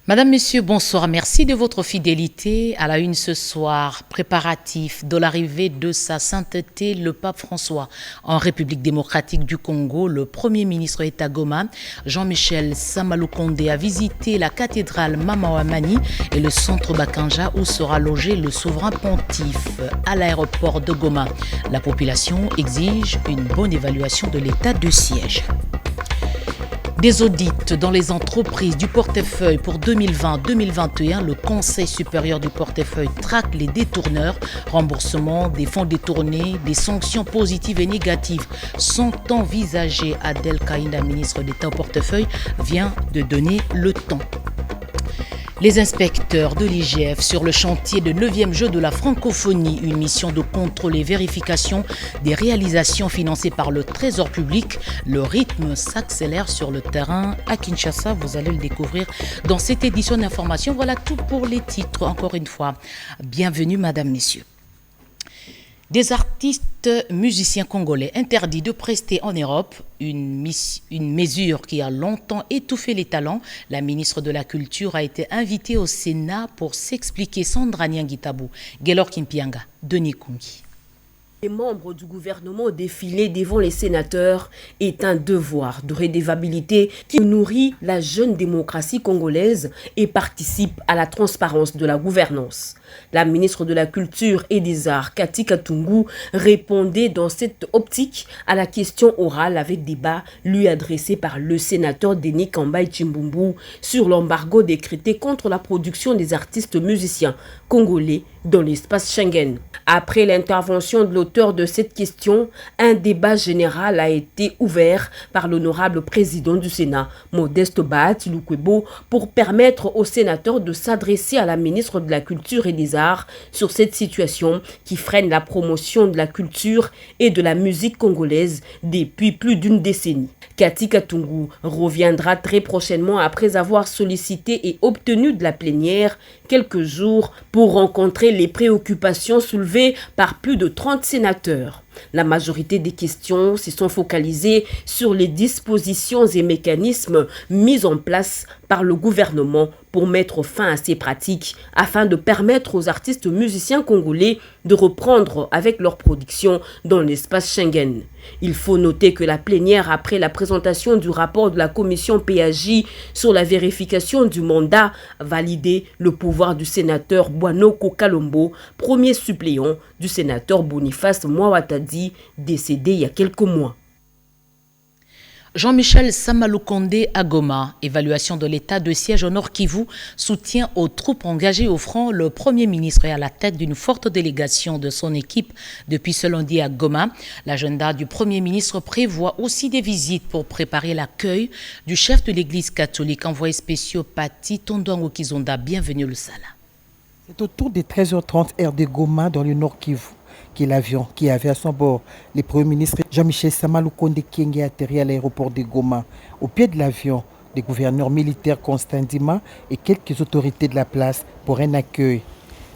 Madame, Messieurs, bonsoir. Merci de votre fidélité. À la une ce soir, préparatif de l'arrivée de sa sainteté, le pape François, en République démocratique du Congo. Le Premier ministre est à Goma. Jean-Michel Samaloukonde a visité la cathédrale Mama-Wamani et le centre Bakanja où sera logé le souverain pontife à l'aéroport de Goma. La population exige une bonne évaluation de l'état de siège. Des audits dans les entreprises du portefeuille pour 2020-2021, le Conseil supérieur du portefeuille traque les détourneurs, remboursement des fonds détournés, des sanctions positives et négatives sont envisagées. Adel Kaïnda, ministre d'État au portefeuille, vient de donner le ton. Les inspecteurs de l'IGF sur le chantier de 9e jeu de la francophonie, une mission de contrôle et vérification des réalisations financées par le Trésor public. Le rythme s'accélère sur le terrain à Kinshasa. Vous allez le découvrir dans cette édition d'information. Voilà tout pour les titres. Encore une fois, bienvenue, Madame, Messieurs. Des artistes musiciens congolais interdits de prester en Europe, une mesure qui a longtemps étouffé les talents. La ministre de la Culture a été invitée au Sénat pour s'expliquer. Sandra Niangitabou, Gelor Kimpianga, Denis Kungi. Les membres du gouvernement défiler devant les sénateurs est un devoir de redevabilité qui nourrit la jeune démocratie congolaise et participe à la transparence de la gouvernance. La ministre de la Culture et des Arts, Cathy Katungu, répondait dans cette optique à la question orale avec débat lui adressée par le sénateur Denis Kambaï Chimbumbu sur l'embargo décrété contre la production des artistes musiciens congolais dans l'espace Schengen. Après l'intervention de l'auteur de cette question, un débat général a été ouvert par l'honorable président du Sénat, Modeste Bahati Lukwebo, pour permettre aux sénateurs de s'adresser à la ministre de la Culture et des Arts sur cette situation qui freine la promotion de la culture et de la musique congolaise depuis plus d'une décennie. Cathy Katungu reviendra très prochainement après avoir sollicité et obtenu de la plénière quelques jours pour rencontrer les préoccupations soulevées par plus de 30 sénateurs. La majorité des questions se sont focalisées sur les dispositions et mécanismes mis en place par le gouvernement pour mettre fin à ces pratiques afin de permettre aux artistes musiciens congolais de reprendre avec leur production dans l'espace Schengen. Il faut noter que la plénière, après la présentation du rapport de la commission PAJ sur la vérification du mandat, a validé le pouvoir du sénateur Bwanoko Kalombo, premier suppléant du sénateur Boniface Mwawatadi, décédé il y a quelques mois. Jean-Michel Samaloukonde à Goma, évaluation de l'état de siège au Nord Kivu, soutien aux troupes engagées au front. Le Premier ministre est à la tête d'une forte délégation de son équipe depuis ce lundi à Goma. L'agenda du Premier ministre prévoit aussi des visites pour préparer l'accueil du chef de l'Église catholique, envoyé spécial Pati Tondouango Kizonda. Bienvenue le Sala. C'est autour des 13h30 heure de Goma dans le Nord Kivu qui est l'avion qui avait à son bord le Premier ministre Jean-Michel Samaloukonde qui est atterri à l'aéroport de Goma. Au pied de l'avion, des gouverneurs militaires Constant Ndima et quelques autorités de la place pour un accueil.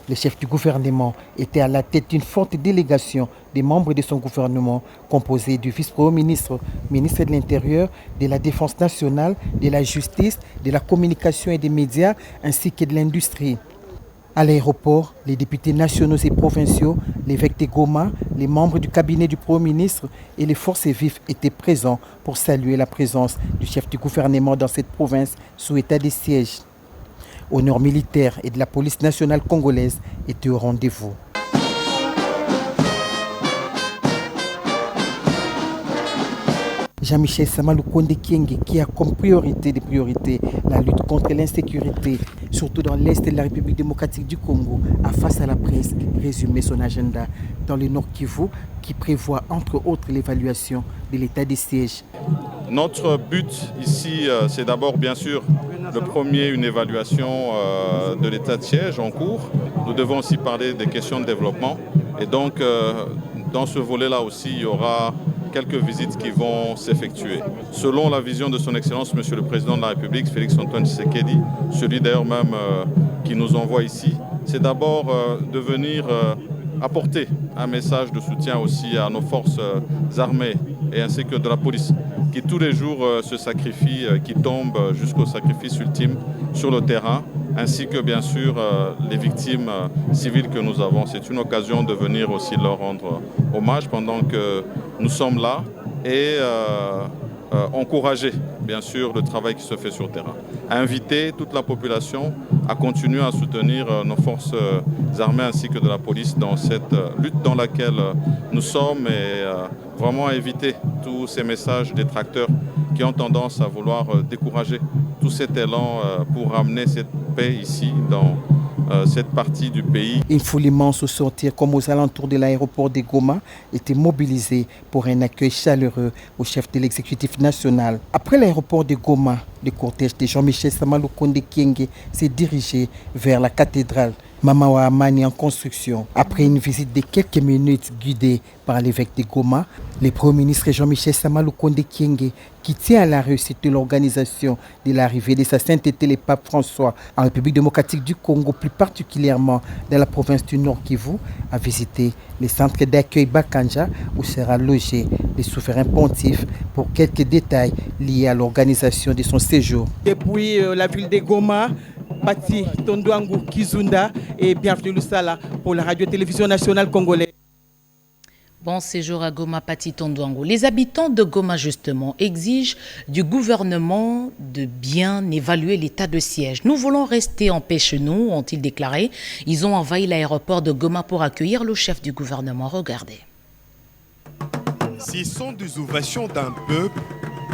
Le chef du gouvernement était à la tête d'une forte délégation des membres de son gouvernement composée du vice-premier ministre, ministre de l'Intérieur, de la Défense nationale, de la Justice, de la Communication et des médias ainsi que de l'industrie. À l'aéroport, les députés nationaux et provinciaux, l'évêque de Goma, les membres du cabinet du Premier ministre et les forces vives étaient présents pour saluer la présence du chef du gouvernement dans cette province sous état de siège. Honneurs militaires et de la police nationale congolaise étaient au rendez-vous. Jean-Michel Samaloukonde Kyenge qui a comme priorité des priorités la lutte contre l'insécurité, surtout dans l'Est de la République démocratique du Congo, a face à la presse résumé son agenda dans le Nord Kivu qui prévoit entre autres l'évaluation de l'état des sièges. Notre but ici, c'est d'abord bien sûr le premier, une évaluation de l'état de siège en cours. Nous devons aussi parler des questions de développement et donc dans ce volet-là aussi, il y aura quelques visites qui vont s'effectuer. Selon la vision de son Excellence, Monsieur le Président de la République, Félix-Antoine Tshisekedi, celui d'ailleurs même qui nous envoie ici, c'est d'abord de venir apporter un message de soutien aussi à nos forces armées et ainsi que de la police qui tous les jours se sacrifient, qui tombent jusqu'au sacrifice ultime sur le terrain, ainsi que bien sûr les victimes civiles que nous avons. C'est une occasion de venir aussi leur rendre hommage pendant que nous sommes là et encourager bien sûr le travail qui se fait sur le terrain. Inviter toute la population à continuer à soutenir nos forces armées ainsi que de la police dans cette lutte dans laquelle nous sommes et vraiment éviter tous ces messages détracteurs qui ont tendance à vouloir décourager tout cet élan pour ramener cette paix ici dans cette partie du pays. Une foule immense au sortir comme aux alentours de l'aéroport de Goma était mobilisée pour un accueil chaleureux au chef de l'exécutif national. Après l'aéroport de Goma, le cortège de Jean-Michel Sama Lukonde Kyenge s'est dirigé vers la cathédrale Mamawa Amani en construction. Après une visite de quelques minutes guidée par l'évêque de Goma, le Premier ministre Jean-Michel Sama Lukonde Kyenge, qui tient à la réussite de l'organisation de l'arrivée de sa sainteté le pape François en République démocratique du Congo, plus particulièrement dans la province du Nord Kivu, a visité le centre d'accueil Bakanja où sera logé le souverain pontife pour quelques détails liés à l'organisation de son séjour. Depuis la ville de Goma, Pati Tondouangou Kizunda et bienvenue Lusala pour la radio-télévision nationale congolaise. Bon séjour à Goma, Pati Tondouangou. Les habitants de Goma, justement, exigent du gouvernement de bien évaluer l'état de siège. Nous voulons rester en paix chez nous, ont-ils déclaré. Ils ont envahi l'aéroport de Goma pour accueillir le chef du gouvernement. Regardez. Ce sont des ovations d'un peuple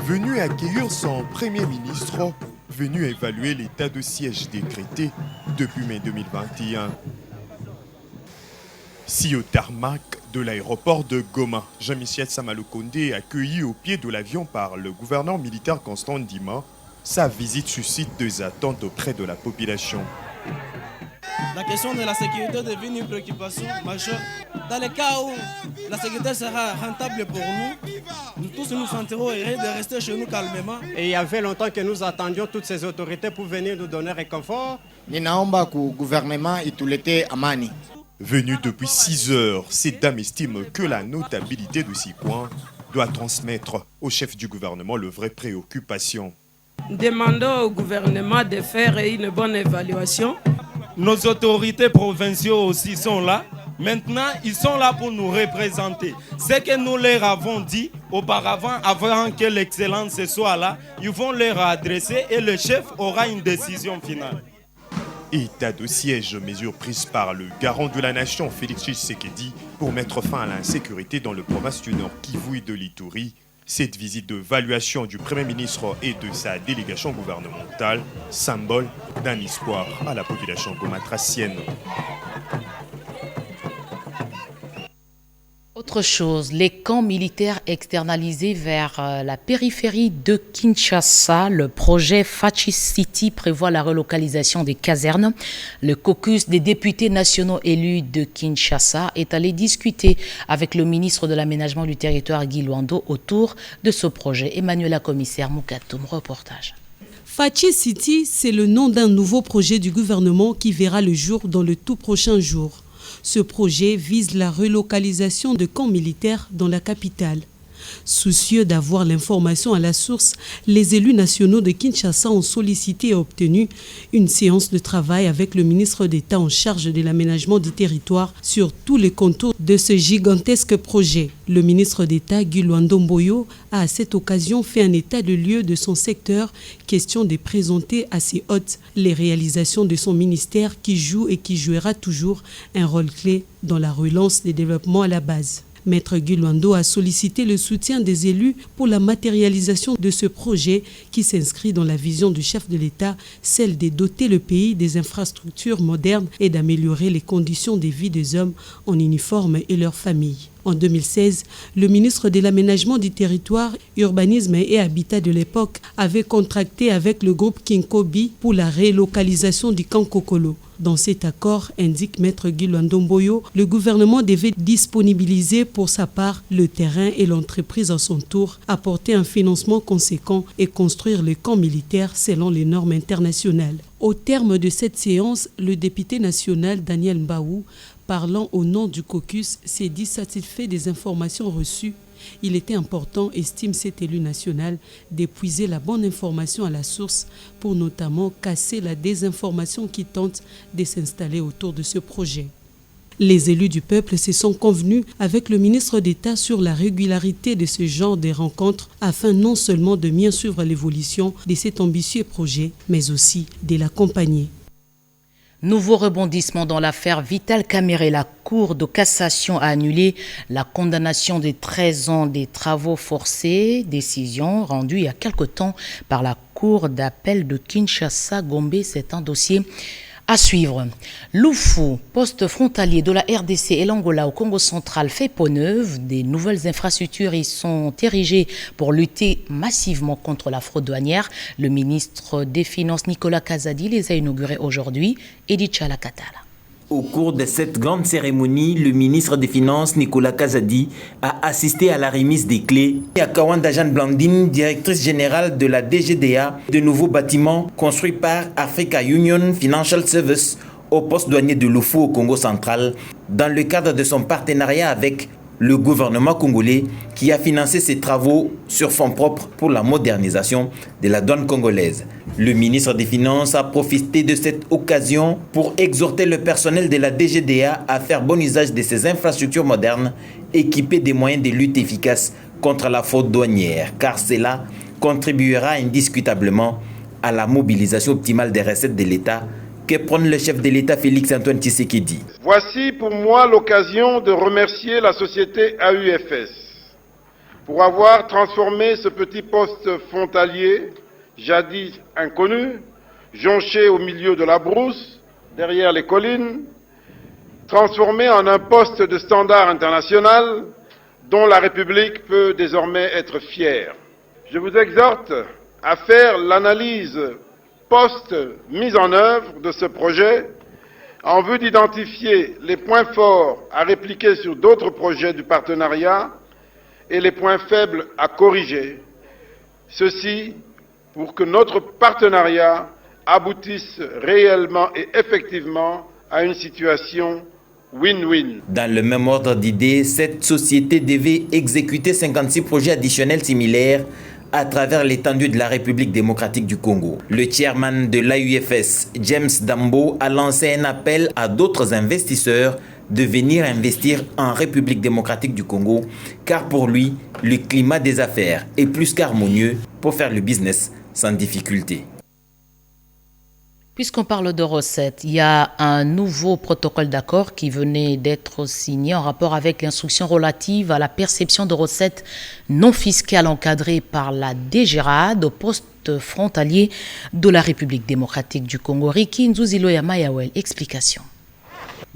venu accueillir son premier ministre, venu évaluer l'état de siège décrété depuis mai 2021. Si au tarmac de l'aéroport de Goma, Jean-Michel Sama Lukonde est accueilli au pied de l'avion par le gouverneur militaire Constant Ndima, sa visite suscite des attentes auprès de la population. La question de la sécurité devient une préoccupation majeure. Dans le cas où la sécurité sera rentable pour nous tous nous sentirons heureux de rester chez nous calmement. Et il y avait longtemps que nous attendions toutes ces autorités pour venir nous donner réconfort. Venu depuis 6 heures, cette dame estime que la notabilité de ces coins doit transmettre au chef du gouvernement le vraie préoccupation. Demandons au gouvernement de faire une bonne évaluation. Nos autorités provinciales aussi sont là. Maintenant, ils sont là pour nous représenter. Ce que nous leur avons dit auparavant, avant que l'excellence soit là, ils vont leur adresser et le chef aura une décision finale. État de siège, mesure prise par le garant de la nation, Félix Tshisekedi, pour mettre fin à l'insécurité dans le province du Nord Kivu et de l'Ituri. Cette visite d'évaluation du Premier ministre et de sa délégation gouvernementale, symbole d'un espoir à la population gomatracienne. Autre chose, les camps militaires externalisés vers la périphérie de Kinshasa, le projet Fachi City prévoit la relocalisation des casernes. Le caucus des députés nationaux élus de Kinshasa est allé discuter avec le ministre de l'Aménagement du territoire Guy Luando autour de ce projet. Emmanuela Commissaire Moukatoum, reportage. Fachi City, c'est le nom d'un nouveau projet du gouvernement qui verra le jour dans le tout prochain jour. Ce projet vise la relocalisation de camps militaires dans la capitale. Soucieux d'avoir l'information à la source, les élus nationaux de Kinshasa ont sollicité et obtenu une séance de travail avec le ministre d'État en charge de l'aménagement du territoire sur tous les contours de ce gigantesque projet. Le ministre d'État, Guy Luando Mboyo, a à cette occasion fait un état de lieu de son secteur, question de présenter à ses hôtes les réalisations de son ministère qui joue et qui jouera toujours un rôle clé dans la relance des développements à la base. Maître Guy Luando a sollicité le soutien des élus pour la matérialisation de ce projet qui s'inscrit dans la vision du chef de l'État, celle de doter le pays des infrastructures modernes et d'améliorer les conditions de vie des hommes en uniforme et leurs familles. En 2016, le ministre de l'Aménagement du territoire, Urbanisme et Habitat de l'époque avait contracté avec le groupe Kinkobi pour la relocalisation du camp Kokolo. Dans cet accord, indique Maître Guy Luando Mboyo, le gouvernement devait disponibiliser pour sa part le terrain et l'entreprise à son tour, apporter un financement conséquent et construire le camp militaire selon les normes internationales. Au terme de cette séance, le député national Daniel Mbaou, parlant au nom du caucus, s'est dit satisfait des informations reçues Il était important, estime cet élu national, d'épuiser la bonne information à la source pour notamment casser la désinformation qui tente de s'installer autour de ce projet. Les élus du peuple se sont convenus avec le ministre d'État sur la régularité de ce genre de rencontres afin non seulement de mieux suivre l'évolution de cet ambitieux projet, mais aussi de l'accompagner. Nouveau rebondissement dans l'affaire Vital Kamerhe. La Cour de cassation a annulé la condamnation de 13 ans des travaux forcés, décision rendue il y a quelque temps par la Cour d'appel de Kinshasa-Gombe. C'est un dossier à suivre. L'Oufou, poste frontalier de la RDC et l'Angola au Congo central, fait peau neuve. Des nouvelles infrastructures y sont érigées pour lutter massivement contre la fraude douanière. Le ministre des Finances Nicolas Kazadi les a inaugurées aujourd'hui. Edith Chalakatala. Au cours de cette grande cérémonie, le ministre des Finances, Nicolas Kazadi, a assisté à la remise des clés et à Kawanda Jeanne Blandine, directrice générale de la DGDA, de nouveaux bâtiments construits par Africa Union Financial Service au poste douanier de Lufu au Congo central, dans le cadre de son partenariat avec le gouvernement congolais qui a financé ces travaux sur fonds propres pour la modernisation de la douane congolaise. Le ministre des Finances a profité de cette occasion pour exhorter le personnel de la DGDA à faire bon usage de ces infrastructures modernes équipées des moyens de lutte efficaces contre la fraude douanière, car cela contribuera indiscutablement à la mobilisation optimale des recettes de l'État que prône le chef de l'État Félix-Antoine Tshisekedi. Voici pour moi l'occasion de remercier la société AUFS pour avoir transformé ce petit poste frontalier, jadis inconnu, jonché au milieu de la brousse, derrière les collines, transformé en un poste de standard international dont la République peut désormais être fière. Je vous exhorte à faire l'analyse post-mise en œuvre de ce projet en vue d'identifier les points forts à répliquer sur d'autres projets du partenariat et les points faibles à corriger. Ceci pour que notre partenariat aboutisse réellement et effectivement à une situation win-win. Dans le même ordre d'idées, cette société devait exécuter 56 projets additionnels similaires à travers l'étendue de la République démocratique du Congo. Le chairman de l'AUFS, James Dambo, a lancé un appel à d'autres investisseurs de venir investir en République démocratique du Congo, car pour lui, le climat des affaires est plus qu'harmonieux pour faire le business sans difficulté. Puisqu'on parle de recettes, il y a un nouveau protocole d'accord qui venait d'être signé en rapport avec l'instruction relative à la perception de recettes non fiscales encadrées par la DGRAD au poste frontalier de la République démocratique du Congo. Riki Nzuzilo Yamayawel, explication.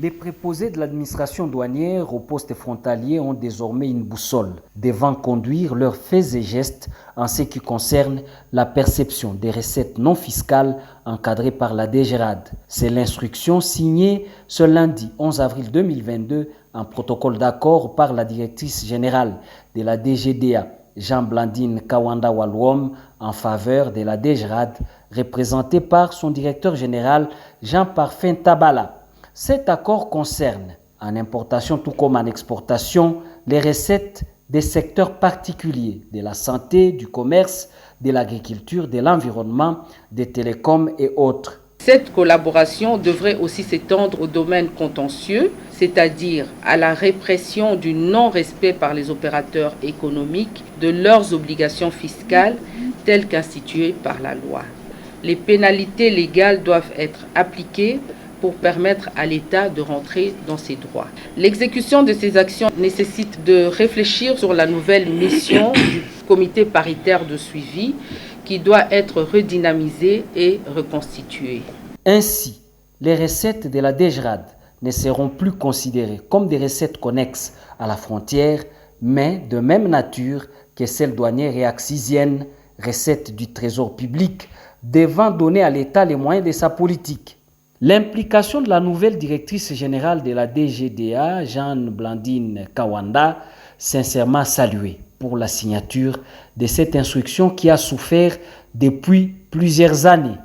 Les préposés de l'administration douanière au poste frontalier ont désormais une boussole devant conduire leurs faits et gestes en ce qui concerne la perception des recettes non fiscales encadrées par la DGRAD. C'est l'instruction signée ce lundi 11 avril 2022 en protocole d'accord par la directrice générale de la DGDA, Jean Blandine Kawanda Walwom, en faveur de la DGRAD, représentée par son directeur général Jean Parfait Tabala. Cet accord concerne, en importation tout comme en exportation, les recettes des secteurs particuliers de la santé, du commerce, de l'agriculture, de l'environnement, des télécoms et autres. Cette collaboration devrait aussi s'étendre au domaine contentieux, c'est-à-dire à la répression du non-respect par les opérateurs économiques de leurs obligations fiscales telles qu'instituées par la loi. Les pénalités légales doivent être appliquées pour permettre à l'État de rentrer dans ses droits. L'exécution de ces actions nécessite de réfléchir sur la nouvelle mission du comité paritaire de suivi qui doit être redynamisée et reconstituée. Ainsi, les recettes de la DGRAD ne seront plus considérées comme des recettes connexes à la frontière, mais de même nature que celles douanières et accisiennes, recettes du trésor public, devant donner à l'État les moyens de sa politique. L'implication de la nouvelle directrice générale de la DGDA, Jeanne Blandine Kawanda, sincèrement saluée pour la signature de cette instruction qui a souffert depuis plusieurs années.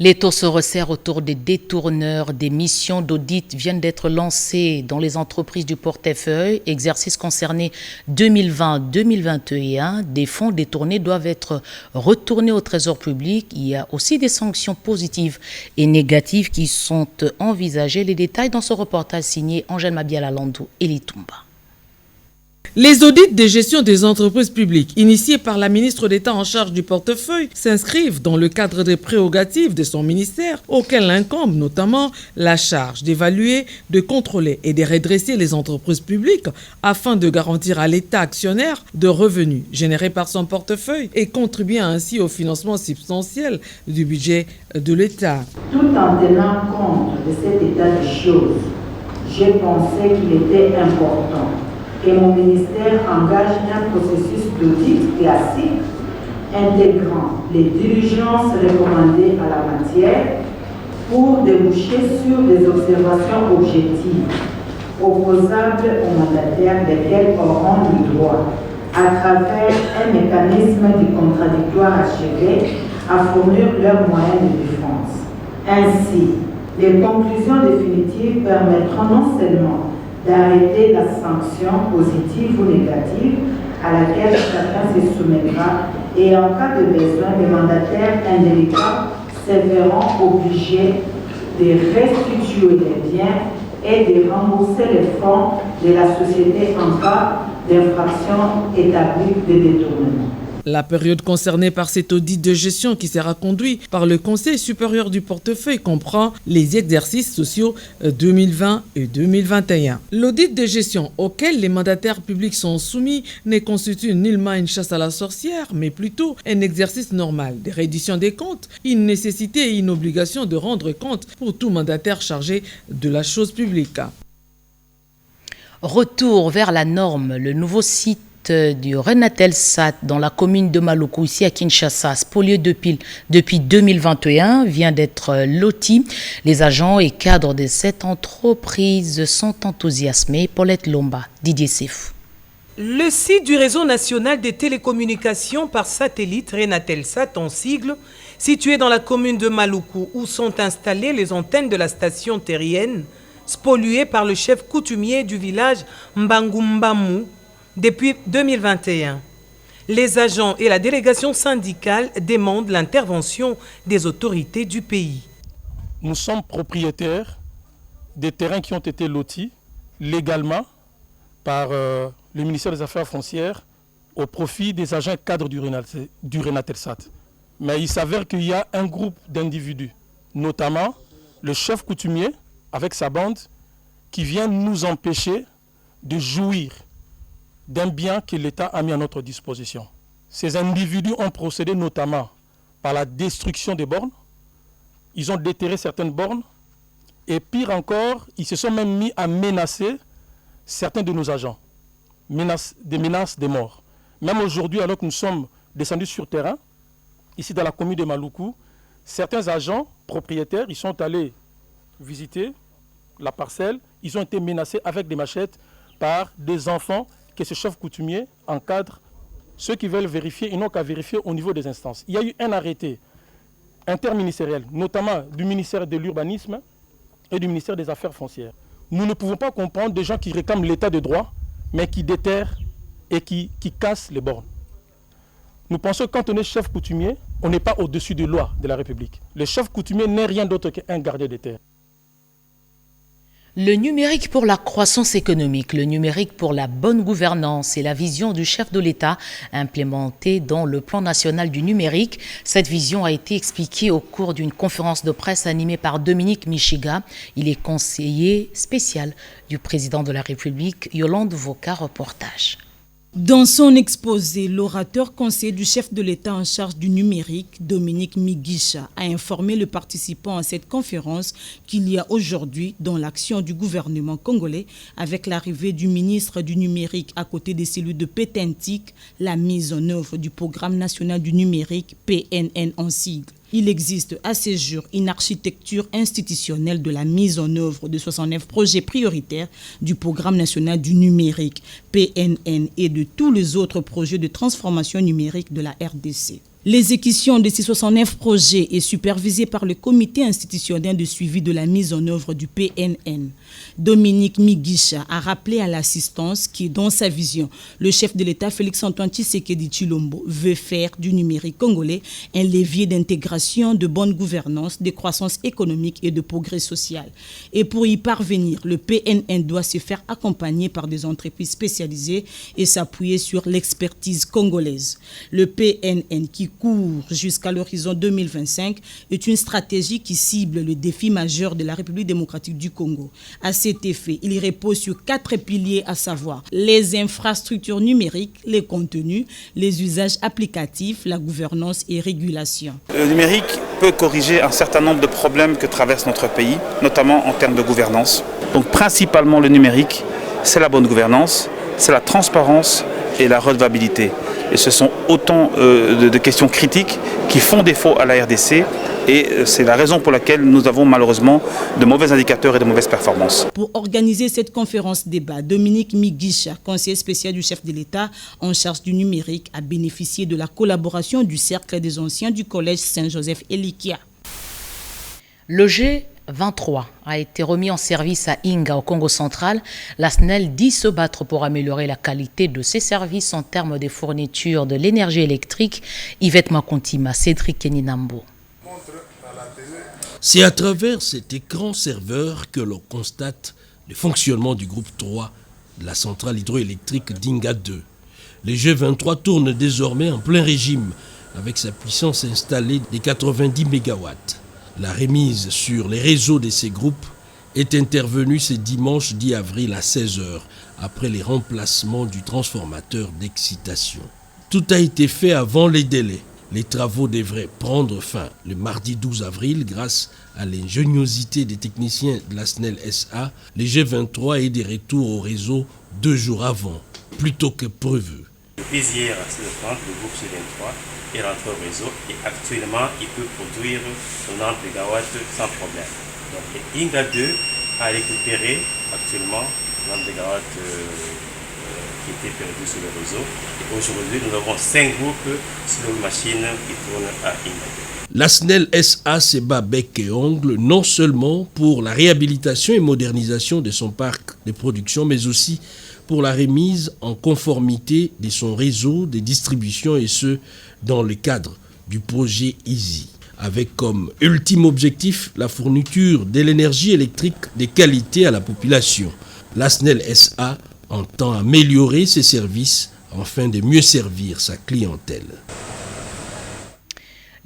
Les taux se resserrent autour des détourneurs. Des missions d'audit viennent d'être lancées dans les entreprises du portefeuille. Exercice concerné 2020-2021. Des fonds détournés doivent être retournés au Trésor public. Il y a aussi des sanctions positives et négatives qui sont envisagées. Les détails dans ce reportage signé Angèle Mabiala-Landou et Litumba. Les audits de gestion des entreprises publiques initiés par la ministre d'État en charge du portefeuille s'inscrivent dans le cadre des prérogatives de son ministère auquel incombe notamment la charge d'évaluer, de contrôler et de redresser les entreprises publiques afin de garantir à l'État actionnaire de revenus générés par son portefeuille et contribuer ainsi au financement substantiel du budget de l'État. Tout en tenant compte de cet état de choses, j'ai pensé qu'il était important que mon ministère engage un processus d'audit classique intégrant les diligences recommandées à la matière pour déboucher sur des observations objectives opposables aux mandataires desquels auront le droit, à travers un mécanisme du contradictoire achevé, à fournir leurs moyens de défense. Ainsi, les conclusions définitives permettront non seulement d'arrêter la sanction positive ou négative à laquelle chacun se soumettra et en cas de besoin, les mandataires indélicats se verront obligés de restituer les biens et de rembourser les fonds de la société en cas d'infraction établie de détournement. La période concernée par cet audit de gestion qui sera conduit par le Conseil supérieur du portefeuille comprend les exercices sociaux 2020 et 2021. L'audit de gestion auquel les mandataires publics sont soumis ne constitue nullement une chasse à la sorcière, mais plutôt un exercice normal de reddition des comptes, une nécessité et une obligation de rendre compte pour tout mandataire chargé de la chose publique. Retour vers la norme, le nouveau site du Renatelsat dans la commune de Maluku, ici à Kinshasa, spolié depuis 2021, vient d'être loti. Les agents et cadres de cette entreprise sont enthousiasmés. Paulette Lomba, Didier Sefou. Le site du réseau national des télécommunications par satellite Renatelsat en sigle, situé dans la commune de Maluku, où sont installées les antennes de la station terrienne, spoliée par le chef coutumier du village Mbangumbamu, depuis 2021, les agents et la délégation syndicale demandent l'intervention des autorités du pays. Nous sommes propriétaires des terrains qui ont été lotis légalement par le ministère des Affaires foncières au profit des agents cadres du Renatelsat. Mais il s'avère qu'il y a un groupe d'individus, notamment le chef coutumier avec sa bande, qui vient nous empêcher de jouir d'un bien que l'État a mis à notre disposition. Ces individus ont procédé notamment par la destruction des bornes. Ils ont déterré certaines bornes. Et pire encore, ils se sont même mis à menacer certains de nos agents. Des menaces de mort. Même aujourd'hui, alors que nous sommes descendus sur terrain, ici dans la commune de Maluku, certains agents propriétaires, ils sont allés visiter la parcelle. Ils ont été menacés avec des machettes par des enfants que ce chef coutumier encadre. Ceux qui veulent vérifier, ils n'ont qu'à vérifier au niveau des instances. Il y a eu un arrêté interministériel, notamment du ministère de l'Urbanisme et du ministère des Affaires foncières. Nous ne pouvons pas comprendre des gens qui réclament l'état de droit, mais qui déterrent et qui cassent les bornes. Nous pensons que quand on est chef coutumier, on n'est pas au-dessus des lois de la République. Le chef coutumier n'est rien d'autre qu'un gardien des terres. Le numérique pour la croissance économique, le numérique pour la bonne gouvernance et la vision du chef de l'État implémentée dans le plan national du numérique. Cette vision a été expliquée au cours d'une conférence de presse animée par Dominique Michiga. Il est conseiller spécial du président de la République, Yolande Voka, reportage. Dans son exposé, l'orateur conseiller du chef de l'État en charge du numérique, Dominique Migisha, a informé le participant à cette conférence qu'il y a aujourd'hui dans l'action du gouvernement congolais, avec l'arrivée du ministre du numérique à côté des cellules de Pétentique, la mise en œuvre du programme national du numérique, PNN en sigle. Il existe à ce jour une architecture institutionnelle de la mise en œuvre de 69 projets prioritaires du Programme national du numérique, PNN, et de tous les autres projets de transformation numérique de la RDC. L'exécution de ces 69 projets est supervisée par le comité institutionnel de suivi de la mise en œuvre du PNN. Dominique Migisha a rappelé à l'assistance qui, dans sa vision, le chef de l'État Félix-Antoine Tshisekedi Tshilombo veut faire du numérique congolais un levier d'intégration, de bonne gouvernance, de croissance économique et de progrès social. Et pour y parvenir, le PNN doit se faire accompagner par des entreprises spécialisées et s'appuyer sur l'expertise congolaise. Le PNN qui court jusqu'à l'horizon 2025 est une stratégie qui cible le défi majeur de la République démocratique du Congo. À cet effet, il repose sur 4 piliers, à savoir les infrastructures numériques, les contenus, les usages applicatifs, la gouvernance et régulation. Le numérique peut corriger un certain nombre de problèmes que traverse notre pays, notamment en termes de gouvernance. Donc principalement le numérique, c'est la bonne gouvernance, c'est la transparence et la redevabilité. Et ce sont autant de questions critiques qui font défaut à la RDC et c'est la raison pour laquelle nous avons malheureusement de mauvais indicateurs et de mauvaises performances. Pour organiser cette conférence débat, Dominique Migisha, conseiller spécial du chef de l'État en charge du numérique, a bénéficié de la collaboration du Cercle des anciens du Collège Saint-Joseph-Elikia. Le G23 a été remis en service à Inga au Congo central. La SNEL dit se battre pour améliorer la qualité de ses services en termes de fourniture de l'énergie électrique. Yvette Makontima, Cédric Keninambo. C'est à travers cet écran serveur que l'on constate le fonctionnement du groupe 3 de la centrale hydroélectrique d'Inga 2. Le G23 tourne désormais en plein régime avec sa puissance installée des 90 MW. La remise sur les réseaux de ces groupes est intervenue ce dimanche 10 avril à 16h, après les remplacements du transformateur d'excitation. Tout a été fait avant les délais. Les travaux devraient prendre fin le mardi 12 avril grâce à l'ingéniosité des techniciens de la SNEL SA. Le G23 est de retour au réseau 2 jours avant, plutôt que prévu. Depuis hier à 16h30, le groupe G23 est rentré au réseau et actuellement il peut produire 90 MW sans problème. Donc Inga 2 a récupéré actuellement 90 MW qui étaient perdus sur le réseau. Et aujourd'hui nous avons 5 groupes sur une machine qui tourne à Inga 2. La SNEL SA se bat bec et ongle non seulement pour la réhabilitation et modernisation de son parc de production, mais aussi pour la remise en conformité de son réseau de distribution et ce, dans le cadre du projet EASY, avec comme ultime objectif la fourniture de l'énergie électrique de qualité à la population. La SNEL SA entend améliorer ses services afin de mieux servir sa clientèle.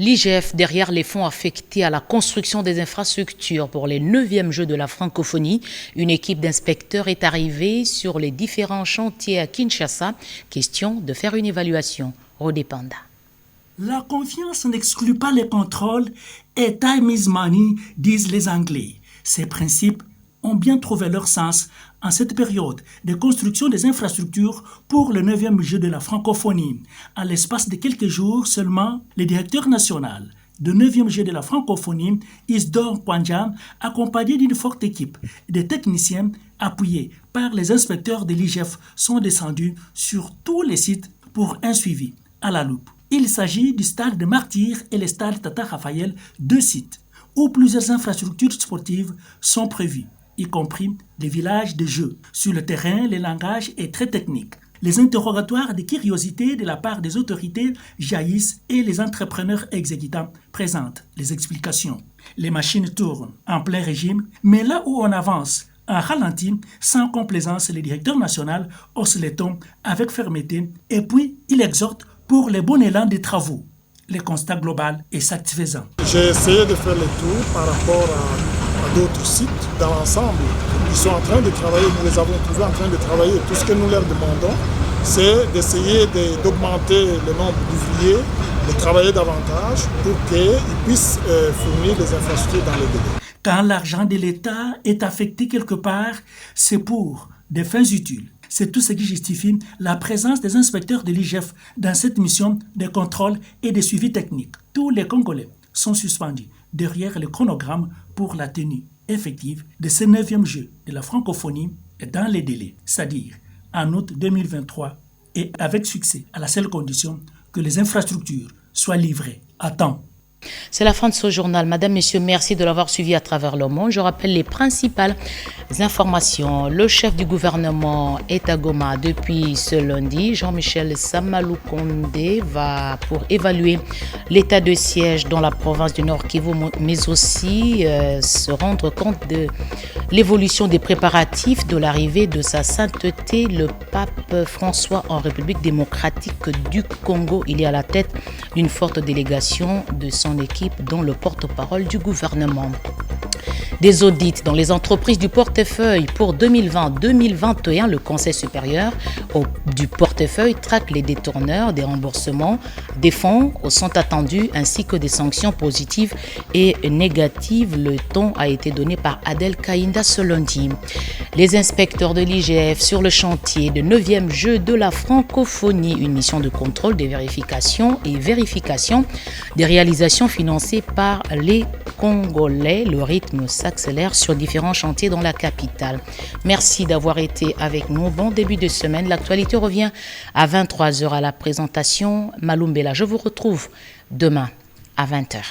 L'IGF, derrière les fonds affectés à la construction des infrastructures pour les 9e Jeux de la francophonie, une équipe d'inspecteurs est arrivée sur les différents chantiers à Kinshasa. Question de faire une évaluation. Rodépanda. La confiance n'exclut pas les contrôles et time is money, disent les Anglais. Ces principes ont bien trouvé leur sens en cette période de construction des infrastructures pour le 9e Jeu de la francophonie. À l'espace de quelques jours seulement, le directeur national du 9e Jeu de la francophonie, Isdor Kwanjan, accompagné d'une forte équipe de techniciens appuyés par les inspecteurs de l'IGF, sont descendus sur tous les sites pour un suivi à la loupe. Il s'agit du stade de Martyrs et le stade Tata Raphaël, 2 sites où plusieurs infrastructures sportives sont prévues, y compris des villages de jeux. Sur le terrain, le langage est très technique. Les interrogatoires de curiosité de la part des autorités jaillissent et les entrepreneurs exécutants présentent les explications. Les machines tournent en plein régime, mais là où on avance en ralenti, sans complaisance, le directeur national hausse les tons avec fermeté et puis il exhorte pour le bon élan des travaux. Le constat global est satisfaisant. J'ai essayé de faire le tour par rapport à d'autres sites dans l'ensemble. Ils sont en train de travailler, nous les avons trouvés en train de travailler. Tout ce que nous leur demandons, c'est d'essayer d'augmenter le nombre d'ouvriers, de travailler davantage pour qu'ils puissent fournir les infrastructures dans les délais. Quand l'argent de l'État est affecté quelque part, c'est pour des fins utiles. C'est tout ce qui justifie la présence des inspecteurs de l'IGF dans cette mission de contrôle et de suivi technique. Tous les Congolais sont suspendus derrière le chronogramme pour la tenue effective de ce 9e jeu de la francophonie dans les délais, c'est-à-dire en août 2023 et avec succès, à la seule condition que les infrastructures soient livrés à temps. C'est la fin de ce journal. Madame, Messieurs, merci de l'avoir suivi à travers le monde. Je rappelle les principales informations. Le chef du gouvernement est à Goma depuis ce lundi. Jean-Michel Samalou Kondé va pour évaluer l'état de siège dans la province du Nord Kivu, mais aussi se rendre compte de l'évolution des préparatifs de l'arrivée de sa sainteté, le pape François, en République démocratique du Congo. Il est à la tête d'une forte délégation de son équipe, dont le porte-parole du gouvernement. Des audits dans les entreprises du portefeuille pour 2020-2021. Le Conseil supérieur du portefeuille traque les détourneurs des remboursements des fonds sont attendus, ainsi que des sanctions positives et négatives. Le ton a été donné par Adel Kainda ce lundi. Les inspecteurs de l'IGF sur le chantier de 9e jeu de la francophonie, une mission de contrôle des vérifications et vérification des réalisations financées par les Congolais. Le rythme s'accélère sur différents chantiers dans la capitale. Merci d'avoir été avec nous. Bon début de semaine. L'actualité revient à 23h à la présentation Malumbela. Je vous retrouve demain à 20h.